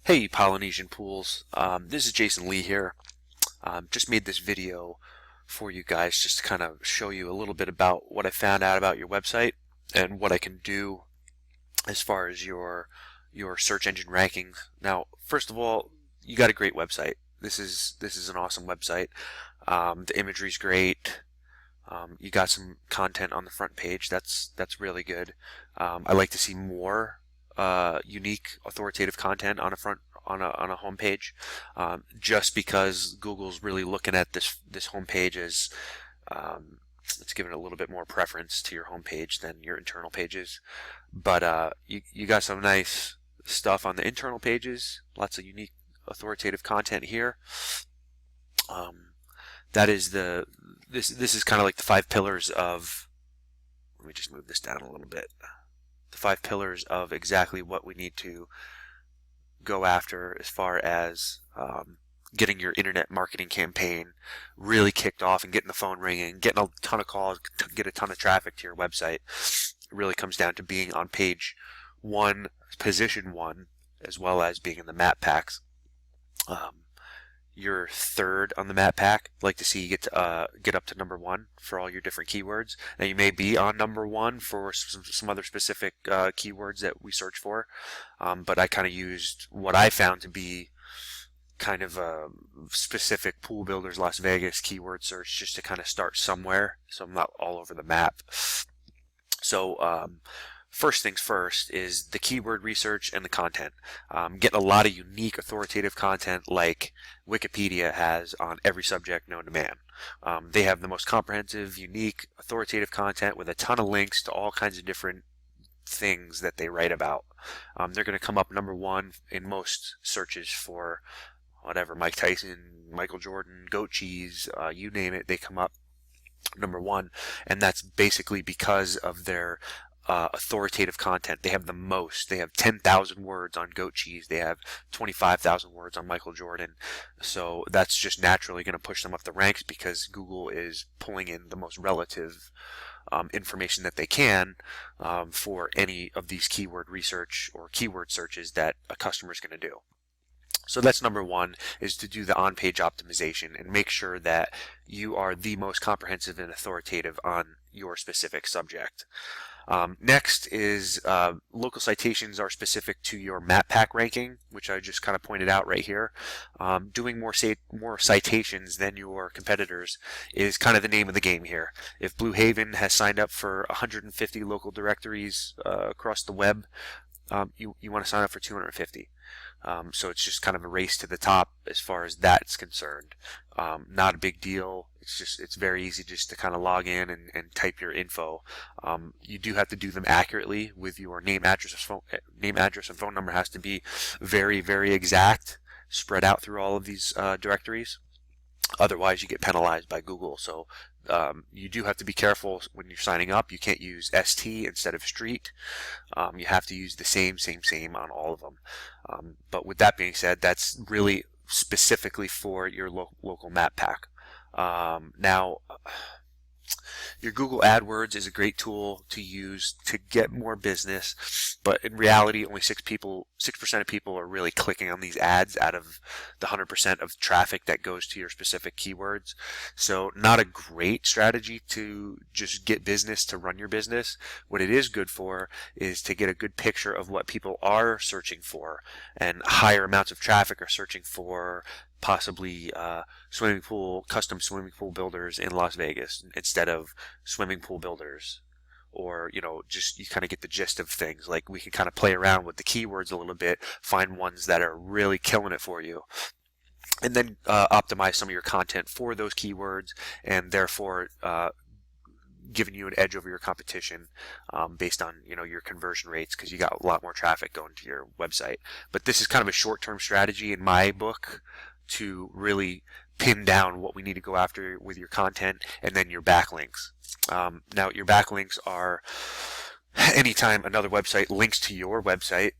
Hey Polynesian Pools, this is Jason Lee here. Just made this video for you guys just to kind of show you a little bit about what I found out about your website and what I can do as far as your search engine rankings. Now, first of all, you got a great website. This is an awesome website. The imagery's great. You got some content on the front page. That's really good. I like to see more unique authoritative content on a home page, just because Google's really looking at this home page as it's giving a little bit more preference to your home page than your internal pages. But you got some nice stuff on the internal pages, lots of unique authoritative content here. That is this is kind of like the 5 pillars of, let me just move this down a little bit, the 5 pillars of exactly what we need to go after as far as getting your internet marketing campaign really kicked off and getting the phone ringing, getting a ton of calls, get a ton of traffic to your website. It really comes down to being on page 1, position 1, as well as being in the map packs. You're third on the map pack. I'd like to see you get up to number 1 for all your different keywords. Now you may be on number 1 for some other specific keywords that we search for, but I kind of used what I found to be kind of a specific Pool Builders Las Vegas keyword search just to kind of start somewhere, so I'm not all over the map. So first things first is the keyword research and the content. Getting a lot of unique authoritative content like Wikipedia has on every subject known to man. They have the most comprehensive, unique, authoritative content with a ton of links to all kinds of different things that they write about. They're going to come up number 1 in most searches for whatever, Mike Tyson, Michael Jordan, goat cheese, you name it, they come up number 1, and that's basically because of their authoritative content. They have the most. They have 10,000 words on goat cheese. They have 25,000 words on Michael Jordan. So that's just naturally going to push them up the ranks because Google is pulling in the most relative information that they can for any of these keyword research or keyword searches that a customer is going to do. So that's number 1, is to do the on-page optimization and make sure that you are the most comprehensive and authoritative on your specific subject. Next is local citations are specific to your map pack ranking, which I just kind of pointed out right here. Doing more citations than your competitors is kind of the name of the game here. If Blue Haven has signed up for 150 local directories across the web, you want to sign up for 250. So it's just kind of a race to the top as far as that's concerned. Not a big deal. It's very easy just to kind of log in and type your info. You do have to do them accurately with your name, address, and phone number has to be very, very exact, spread out through all of these directories. Otherwise, you get penalized by Google. So you do have to be careful when you're signing up. You can't use ST instead of street. You have to use the same on all of them. But with that being said, that's really specifically for your local map pack. Now, your Google AdWords is a great tool to use to get more business, but in reality, only 6% of people are really clicking on these ads out of the 100% of traffic that goes to your specific keywords. So not a great strategy to just get business to run your business. What it is good for is to get a good picture of what people are searching for, and higher amounts of traffic are searching for possibly custom swimming pool builders in Las Vegas instead of swimming pool builders, or just you kind of get the gist of things. Like, we can kind of play around with the keywords a little bit, find ones that are really killing it for you, and then optimize some of your content for those keywords, and therefore giving you an edge over your competition based on your conversion rates, because you got a lot more traffic going to your website. But this is kind of a short-term strategy in my book to really pin down what we need to go after with your content, and then your backlinks. Now, your backlinks are anytime another website links to your website,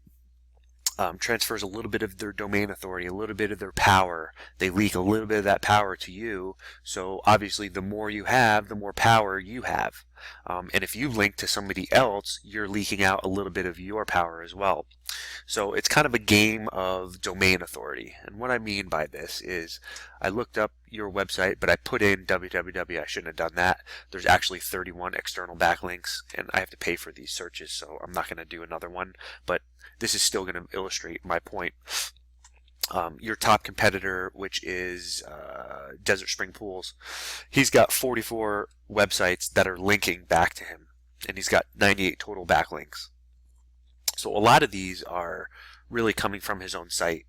transfers a little bit of their domain authority, a little bit of their power. They leak a little bit of that power to you. So obviously the more you have, the more power you have. And if you link to somebody else, you're leaking out a little bit of your power as well. So it's kind of a game of domain authority. And what I mean by this is I looked up your website, but I put in www. I shouldn't have done that. There's actually 31 external backlinks, and I have to pay for these searches, so I'm not going to do another one. But this is still going to illustrate my point. Your top competitor, which is Desert Spring Pools, he's got 44 websites that are linking back to him, and he's got 98 total backlinks. So a lot of these are really coming from his own site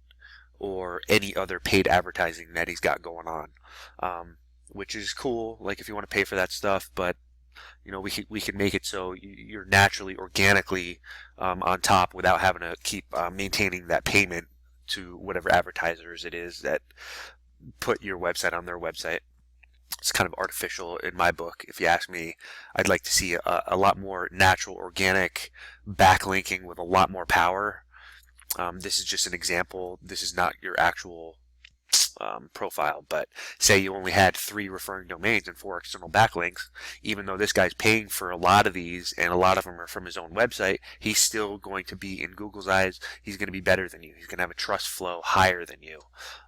or any other paid advertising that he's got going on, which is cool. Like if you want to pay for that stuff, but you know, we can make it so you're naturally, organically on top without having to keep maintaining that payment to whatever advertisers it is that put your website on their website. It's kind of artificial in my book, if you ask me. I'd like to see a lot more natural, organic backlinking with a lot more power. This is just an example. This is not your actual profile, but say you only had 3 referring domains and 4 external backlinks. Even though this guy's paying for a lot of these and a lot of them are from his own website, he's still going to be, in Google's eyes, he's going to be better than you. He's going to have a trust flow higher than you,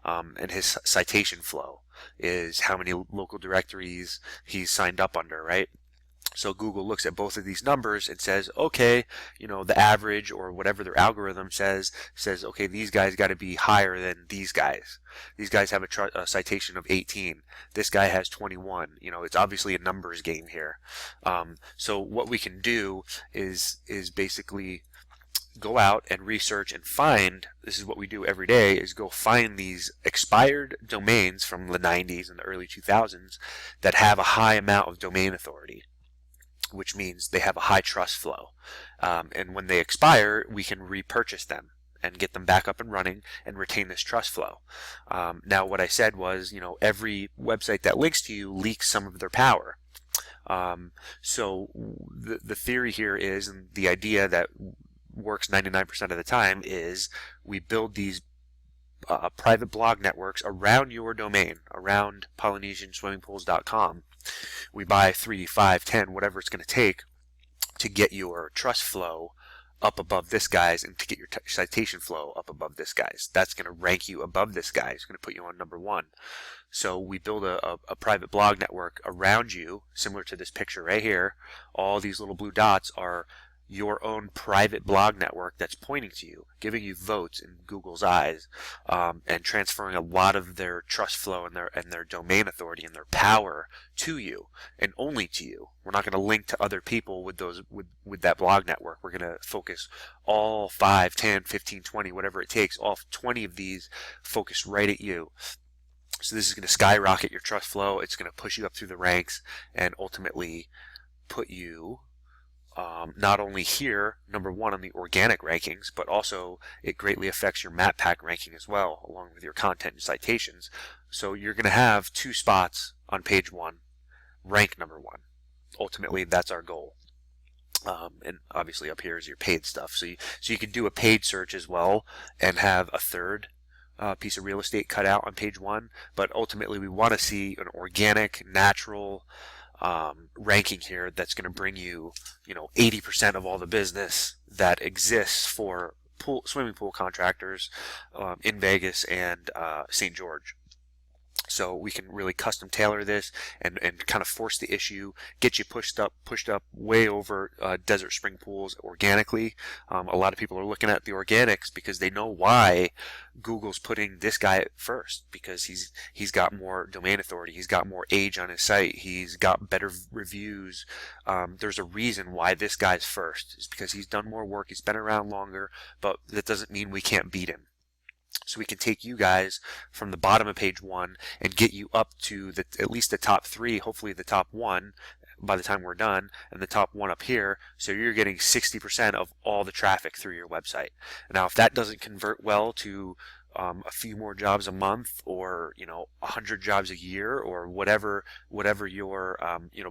and his citation flow is how many local directories he's signed up under, right? So Google looks at both of these numbers and says, okay, you know, the average or whatever their algorithm says, okay, these guys got to be higher than these guys. These guys have a citation of 18. This guy has 21. You know, it's obviously a numbers game here. So what we can do is basically go out and research and find, this is what we do every day, is go find these expired domains from the 90s and the early 2000s that have a high amount of domain authority, which means they have a high trust flow. And when they expire, we can repurchase them and get them back up and running and retain this trust flow. Now, what I said was, you know, every website that links to you leaks some of their power. So the theory here is, and the idea that works 99% of the time, is we build these private blog networks around your domain, around PolynesianSwimmingPools.com. We buy 3, 5, 10, whatever it's going to take to get your trust flow up above this guy's and to get your citation flow up above this guy's. That's going to rank you above this guy. It's going to put you on number 1. So we build a private blog network around you, similar to this picture right here. All these little blue dots are your own private blog network that's pointing to you, giving you votes in Google's eyes, and transferring a lot of their trust flow and their domain authority and their power to you, and only to you. We're not going to link to other people with that blog network. We're going to focus all 5, 10, 15, 20, whatever it takes, all 20 of these focused right at you. So this is going to skyrocket your trust flow. It's going to push you up through the ranks and ultimately put you not only here, number 1 on the organic rankings, but also it greatly affects your map pack ranking as well, along with your content and citations. So you're going to have 2 spots on page 1, rank number 1. Ultimately, that's our goal. And obviously up here is your paid stuff. So you can do a paid search as well and have a 3rd piece of real estate cut out on page 1. But ultimately, we want to see an organic, natural ranking here that's going to bring you, 80% of all the business that exists for swimming pool contractors in Vegas and St. George. So we can really custom tailor this and kind of force the issue, get you pushed up way over Desert Spring Pools organically. A lot of people are looking at the organics because they know why Google's putting this guy first, because he's got more domain authority, he's got more age on his site, he's got better reviews. There's a reason why this guy's first. It's because he's done more work, he's been around longer, but that doesn't mean we can't beat him. So we can take you guys from the bottom of page 1 and get you up to at least the top 3, hopefully the top 1 by the time we're done, and the top 1 up here. So you're getting 60% of all the traffic through your website. Now, if that doesn't convert well to a few more jobs a month, or 100 jobs a year, or whatever your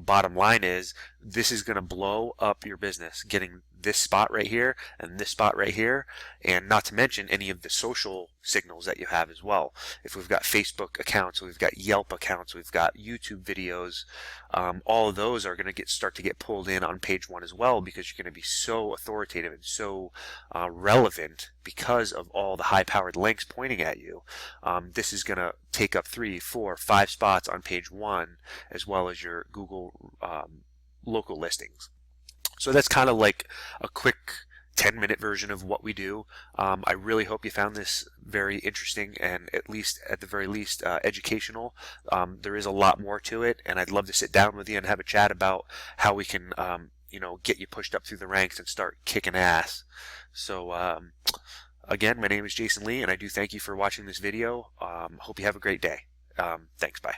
bottom line is, this is going to blow up your business, getting this spot right here and this spot right here, and not to mention any of the social signals that you have as well. If we've got Facebook accounts, we've got Yelp accounts, we've got YouTube videos, all of those are going to start to get pulled in on page one as well, because you're going to be so authoritative and so relevant because of all the high-powered links pointing at you. This is going to take up 3, 4, 5 spots on page one, as well as your Google local listings. So that's kind of like a quick 10-minute version of what we do. I really hope you found this very interesting and at the very least educational. There is a lot more to it, and I'd love to sit down with you and have a chat about how we can get you pushed up through the ranks and start kicking ass. So again, my name is Jason Lee, and I do thank you for watching this video. Hope you have a great day. Thanks. Bye.